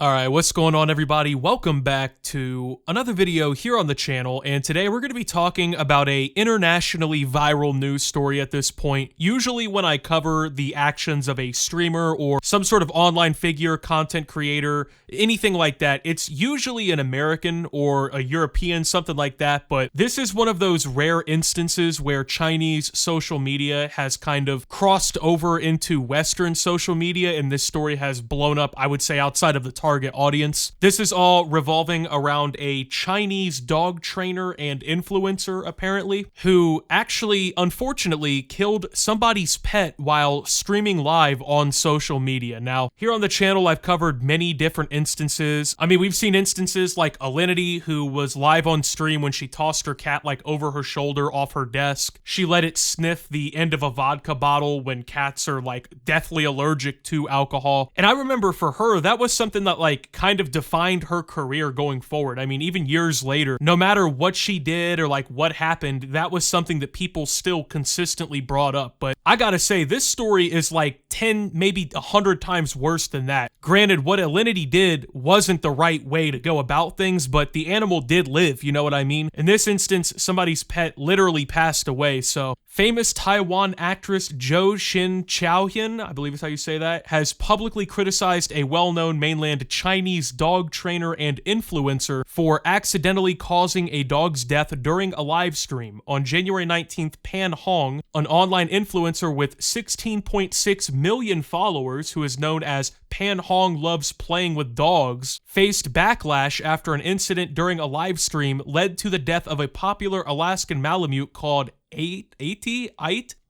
Alright, what's going on everybody? Welcome back to another video here on the channel, and today we're going to be talking about a internationally viral news story at this point. Usually when I cover the actions of a streamer or some sort of online figure, content creator, anything like that, it's usually an American or a European, something like that, but this is one of those rare instances where Chinese social media has kind of crossed over into Western social media, and this story has blown up, I would say, outside of the target audience. This is all revolving around a Chinese dog trainer and influencer, apparently, who actually, unfortunately, killed somebody's pet while streaming live on social media. Now, here on the channel, I've covered many different instances. I mean, we've seen instances like Alinity, who was live on stream when she tossed her cat like over her shoulder off her desk. She let it sniff the end of a vodka bottle when cats are like deathly allergic to alcohol. And I remember for her, that was something that like kind of defined her career going forward. I mean, even years later, no matter what she did or like what happened, that was something that people still consistently brought up. But I gotta say, this story is like 10, maybe 100 times worse than that. Granted, what Alinity did wasn't the right way to go about things, but the animal did live, you know what I mean? In this instance, somebody's pet literally passed away, so famous Taiwan actress Zhou Xin Chaoyan, I believe is how you say that, has publicly criticized a well-known mainland Chinese dog trainer and influencer for accidentally causing a dog's death during a live stream. On January 19th, Pan Hong, an online influencer with 16.6 million followers who is known as Pan Hong Loves Playing with Dogs, faced backlash after an incident during a live stream led to the death of a popular Alaskan Malamute called Ait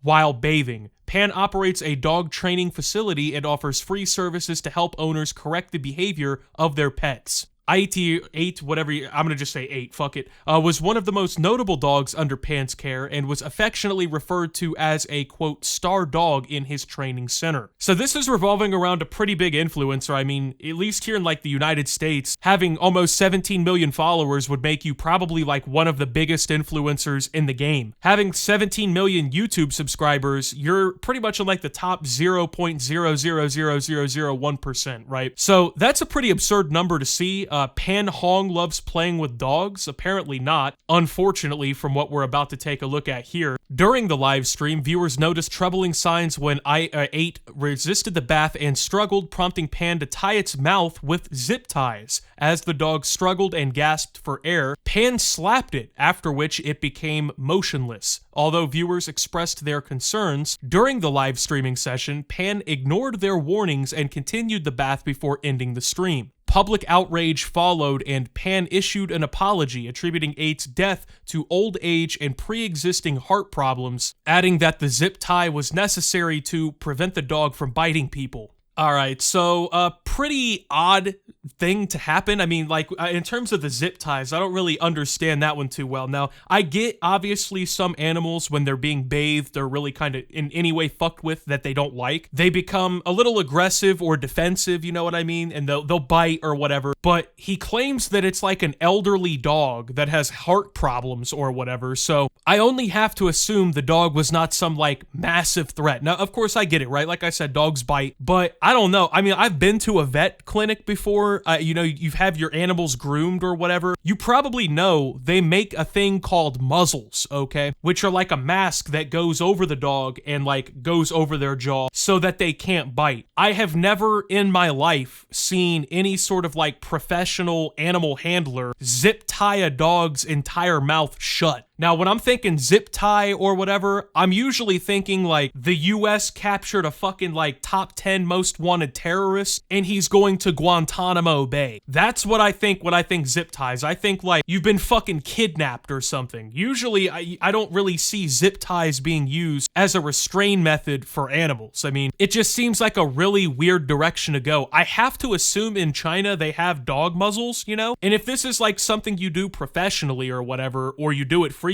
while bathing. Pan operates a dog training facility and offers free services to help owners correct the behavior of their pets. Ait, whatever, I'm gonna just say 8, fuck it, was one of the most notable dogs under Pan's care and was affectionately referred to as a, quote, star dog in his training center. So this is revolving around a pretty big influencer. I mean, at least here in like the United States, having almost 17 million followers would make you probably like one of the biggest influencers in the game. Having 17 million YouTube subscribers, you're pretty much in like the top 0.0000001%, right? So that's a pretty absurd number to see. Pan Hong loves playing with dogs? Apparently not, unfortunately, from what we're about to take a look at here. During the live stream, viewers noticed troubling signs when Ait resisted the bath and struggled, prompting Pan to tie its mouth with zip ties. As the dog struggled and gasped for air, Pan slapped it, after which it became motionless. Although viewers expressed their concerns, during the live streaming session, Pan ignored their warnings and continued the bath before ending the stream. Public outrage followed, and Pan issued an apology, attributing Ait's death to old age and pre-existing heart problems, adding that the zip tie was necessary to prevent the dog from biting people. Alright, so a pretty odd thing to happen. I mean, like, in terms of the zip ties, I don't really understand that one too well. Now, I get, obviously, some animals, when they're being bathed or really kind of in any way fucked with that they don't like, they become a little aggressive or defensive, you know what I mean? And they'll bite or whatever. But he claims that it's like an elderly dog that has heart problems or whatever, so I only have to assume the dog was not some, like, massive threat. Now, of course, I get it, right? Like I said, dogs bite, but I don't know. I mean, I've been to a vet clinic before. You know, you've had your animals groomed or whatever. You probably know they make a thing called muzzles, okay? Which are like a mask that goes over the dog and like goes over their jaw so that they can't bite. I have never in my life seen any sort of like professional animal handler zip tie a dog's entire mouth shut. Now, when I'm thinking zip tie or whatever, I'm usually thinking like the US captured a fucking like top 10 most wanted terrorist and he's going to Guantanamo Bay. That's what I think when I think zip ties. I think like you've been fucking kidnapped or something. Usually, I don't really see zip ties being used as a restraint method for animals. I mean, it just seems like a really weird direction to go. I have to assume in China they have dog muzzles, you know? And if this is like something you do professionally or whatever, or you do it frequently,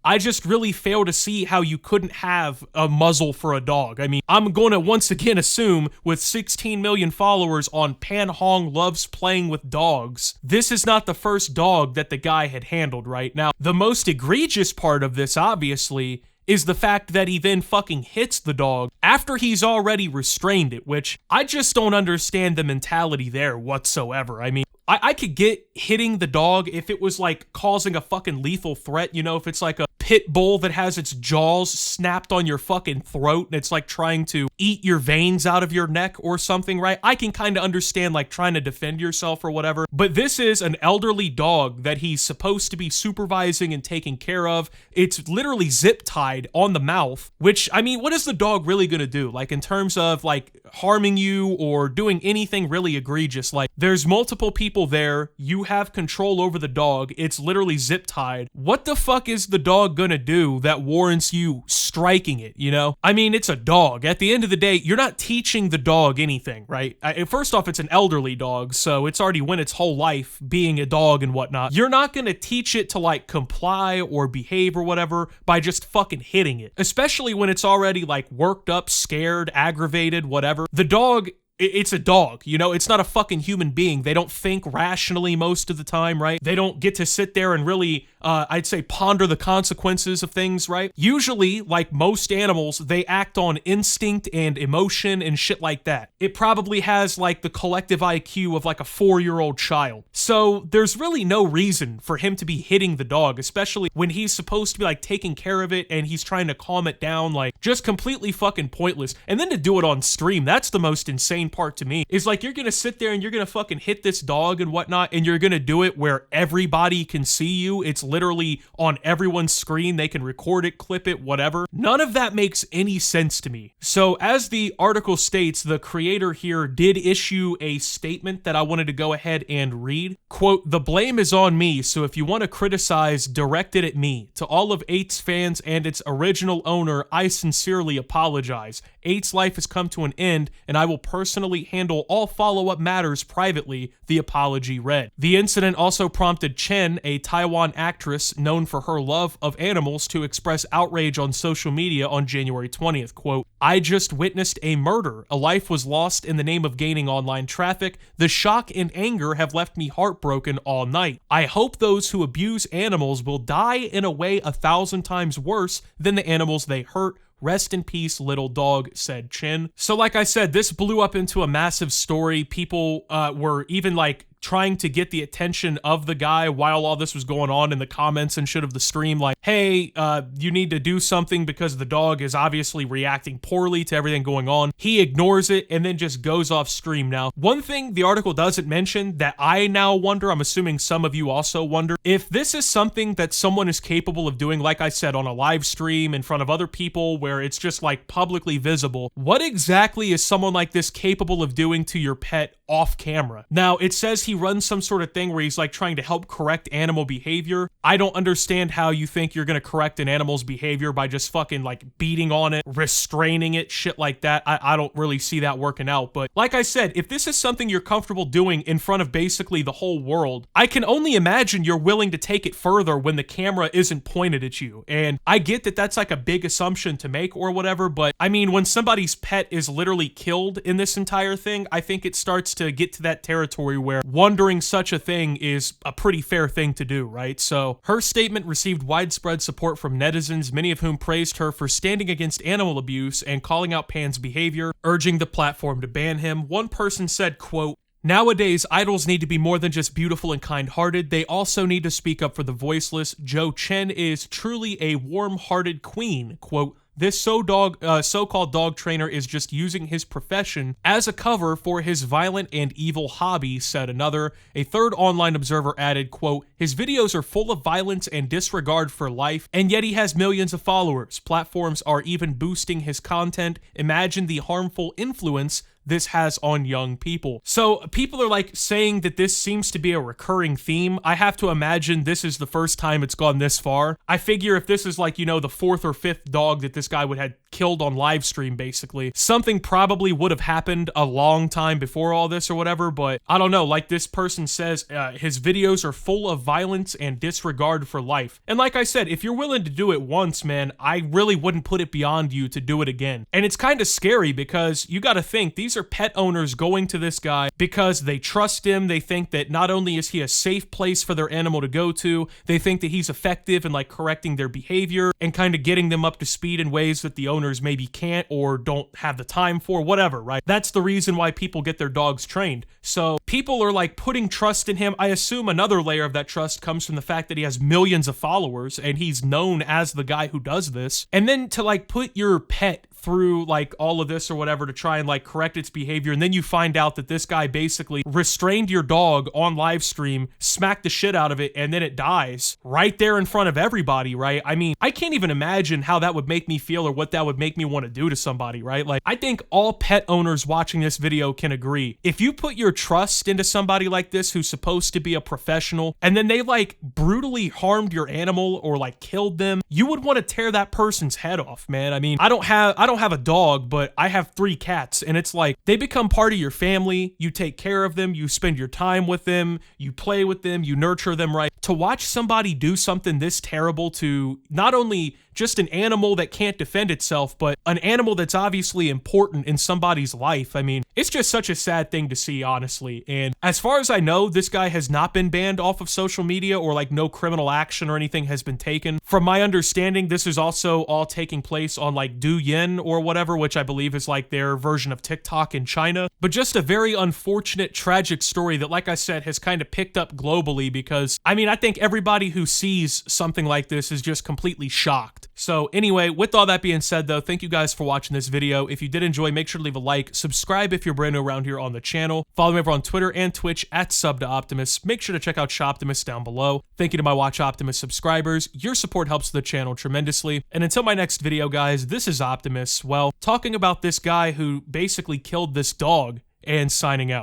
I just really fail to see how you couldn't have a muzzle for a dog. I mean, I'm going to once again assume with 16 million followers on Pan Hong Loves Playing with Dogs, this is not the first dog that the guy had handled, right? Now, the most egregious part of this, obviously, is the fact that he then fucking hits the dog after he's already restrained it, which I just don't understand the mentality there whatsoever. I mean, I could get hitting the dog if it was like causing a fucking lethal threat, you know, if it's like a pit bull that has its jaws snapped on your fucking throat and it's like trying to eat your veins out of your neck or something, right? I can kind of understand like trying to defend yourself or whatever, but this is an elderly dog that he's supposed to be supervising and taking care of. It's literally zip tied on the mouth, which, I mean, what is the dog really gonna do? Like in terms of like harming you or doing anything really egregious? Like there's multiple people there, you have control over the dog, it's literally zip tied. What the fuck is the dog gonna do that warrants you striking it, you know? I mean, it's a dog. At the end of the day, you're not teaching the dog anything, right? First off, it's an elderly dog, so it's already went its whole life being a dog and whatnot. You're not gonna teach it to like comply or behave or whatever by just fucking hitting it, especially when it's already like worked up, scared, aggravated, whatever. The dog, it's a dog, you know, it's not a fucking human being. They don't think rationally most of the time, right? They don't get to sit there and really, I'd say, ponder the consequences of things, right? Usually, like most animals, they act on instinct and emotion and shit like that. It probably has like the collective IQ of like a 4-year-old child. So there's really no reason for him to be hitting the dog, especially when he's supposed to be like taking care of it and he's trying to calm it down, like just completely fucking pointless. And then to do it on stream, that's the most insane part to me, is like you're gonna sit there and you're gonna fucking hit this dog and whatnot, and you're gonna do it where everybody can see you. It's literally on everyone's screen. They can record it, clip it, whatever. None of that makes any sense to me. So as the article states, the creator here did issue a statement that I wanted to go ahead and read. Quote, "The blame is on me, so if you want to criticize, direct it at me. To all of 8's fans and its original owner, I sincerely apologize. 8's life has come to an end, and I will personally handle all follow-up matters privately," the apology read. The incident also prompted Chen, a Taiwan actress known for her love of animals, to express outrage on social media on January 20th. Quote, "I just witnessed a murder. A life was lost in the name of gaining online traffic. The shock and anger have left me heartbroken all night. I hope those who abuse animals will die in a way 1,000 times worse than the animals they hurt. Rest in peace, little dog," said Chen. So like I said, this blew up into a massive story. People were even like trying to get the attention of the guy while all this was going on in the comments and shit of the stream, like, hey, you need to do something because the dog is obviously reacting poorly to everything going on. He ignores it and then just goes off stream. Now, one thing the article doesn't mention that I now wonder, I'm assuming some of you also wonder, if this is something that someone is capable of doing, like I said, on a live stream in front of other people where it's just like publicly visible, what exactly is someone like this capable of doing to your pet off camera? Now, it says he runs some sort of thing where he's like trying to help correct animal behavior. I don't understand how you think you're gonna correct an animal's behavior by just fucking like beating on it, restraining it, shit like that. I don't really see that working out. But like I said, if this is something you're comfortable doing in front of basically the whole world, I can only imagine you're willing to take it further when the camera isn't pointed at you. And I get that that's like a big assumption to make or whatever, but I mean, when somebody's pet is literally killed in this entire thing, I think it starts to get to that territory where wondering such a thing is a pretty fair thing to do, right? So her statement received widespread support from netizens, many of whom praised her for standing against animal abuse and calling out Pan's behavior, urging the platform to ban him. One person said, quote, "Nowadays, idols need to be more than just beautiful and kind-hearted. They also need to speak up for the voiceless. Joe Chen is truly a warm-hearted queen." Quote, "This so-called dog trainer is just using his profession as a cover for his violent and evil hobby," said another. A third online observer added, quote, "His videos are full of violence and disregard for life, and yet he has millions of followers. Platforms are even boosting his content. Imagine the harmful influence this has on young people." So people are like saying that this seems to be a recurring theme. I have to imagine this is the first time it's gone this far. I figure if this is like, you know, the 4th or 5th dog that this guy would have killed on live stream, basically, something probably would have happened a long time before all this or whatever. But I don't know, like this person says, his videos are full of violence and disregard for life. And like I said, if you're willing to do it once, man, I really wouldn't put it beyond you to do it again. And it's kind of scary because you got to think these are are pet owners going to this guy because they trust him. They think that not only is he a safe place for their animal to go to, they think that he's effective in like correcting their behavior and kind of getting them up to speed in ways that the owners maybe can't or don't have the time for, whatever, right? That's the reason why people get their dogs trained. So people are like putting trust in him. I assume another layer of that trust comes from the fact that he has millions of followers and he's known as the guy who does this. And then to like put your pet through like all of this or whatever to try and like correct its behavior, and then you find out that this guy basically restrained your dog on live stream, smacked the shit out of it, and then it dies right there in front of everybody, right? I mean, I can't even imagine how that would make me feel or what that would make me want to do to somebody, right? Like, I think all pet owners watching this video can agree. If you put your trust into somebody like this who's supposed to be a professional, and then they like brutally harmed your animal or like killed them, you would want to tear that person's head off, man. I mean, I don't have a dog, but I have 3 cats, and it's like they become part of your family. You take care of them, you spend your time with them, you play with them, you nurture them, right? To watch somebody do something this terrible to not only just an animal that can't defend itself, but an animal that's obviously important in somebody's life. I mean, it's just such a sad thing to see, honestly. And as far as I know, this guy has not been banned off of social media or like no criminal action or anything has been taken. From my understanding, this is also all taking place on like Douyin or whatever, which I believe is like their version of TikTok in China. But just a very unfortunate, tragic story that, like I said, has kind of picked up globally because, I mean, I think everybody who sees something like this is just completely shocked. So anyway, with all that being said though, thank you guys for watching this video. If you did enjoy, make sure to leave a like, subscribe if you're brand new around here on the channel, follow me over on Twitter and Twitch at @SubToOptimus. Make sure to check out Shoptimus down below. Thank you to my Watch Optimus subscribers. Your support helps the channel tremendously. And until my next video, guys, this is Optimus, well, talking about this guy who basically killed this dog and signing out.